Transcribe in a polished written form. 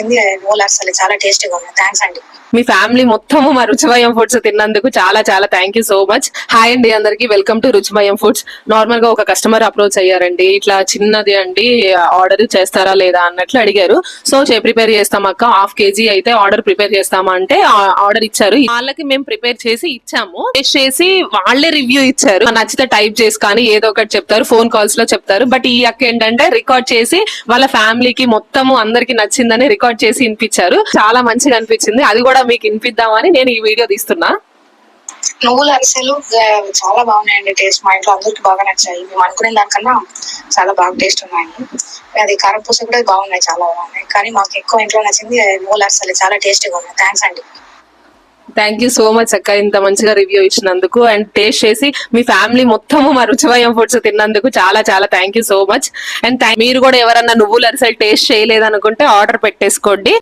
నూలు అసలు చాలా టేస్టీగా ఉంది. థ్యాంక్స్ అండి. మీ ఫ్యామిలీ మొత్తము మా రుచిమయం ఫుడ్స్ తిన్నందుకు చాలా చాలా thank you so much. Hi అండి అందరికి, వెల్కమ్ టు రుచిమయం ఫుడ్స్. నార్మల్ గా ఒక కస్టమర్ అప్రోచ్ అయ్యారండి, ఇట్లా చిన్నది అండి ఆర్డర్ చేస్తారా లేదా అన్నట్లు అడిగారు. సో ప్రిపేర్ చేస్తాం అక్క, ½ kg అయితే ఆర్డర్ ప్రిపేర్ చేస్తామా అంటే ఆర్డర్ ఇచ్చారు. వాళ్ళకి మేము ప్రిపేర్ చేసి ఇచ్చాము, టేస్ట్ చేసి వాళ్ళే రివ్యూ ఇచ్చారు. నచ్చితే టైప్ చేసి కానీ ఏదో ఒకటి చెప్తారు, ఫోన్ కాల్స్ లో చెప్తారు. బట్ ఈ అక్క ఏంటంటే రికార్డ్ చేసి వాళ్ళ ఫ్యామిలీకి మొత్తము అందరికి నచ్చిందని రికార్డ్ చేసి వినిపించారు. చాలా మంచిగా అనిపించింది. అది కూడా మీకు వినిపిద్దామని నేను ఈ వీడియో తీస్తున్నా. నువ్వుల అరిసెలు చాలా బాగున్నాయండి. టేస్ట్ మా ఇంట్లో అందరికి బాగా నచ్చాయి. మేము అనుకునే దానికన్నా చాలా బాగా టేస్ట్ ఉన్నాయి. అది కారపూస కూడా బాగున్నాయి, చాలా బాగున్నాయి. కానీ మాకు ఎక్కువ ఇంట్లో నచ్చింది నువ్వుల అరిసెలు, చాలా టేస్టీగా ఉన్నాయి. థ్యాంక్స్ అండి. థ్యాంక్ యూ సో మచ్ అక్క, ఇంత మంచిగా రివ్యూ ఇచ్చినందుకు అండ్ టేస్ట్ చేసి మీ ఫ్యామిలీ మొత్తము మా రుచిమయం ఫుడ్స్ తిన్నందుకు చాలా చాలా thank you so much. And మీరు కూడా ఎవరన్నా నువ్వుల అరిసెలు టేస్ట్ చేయలేదనుకుంటే ఆర్డర్ పెట్టేసుకోండి.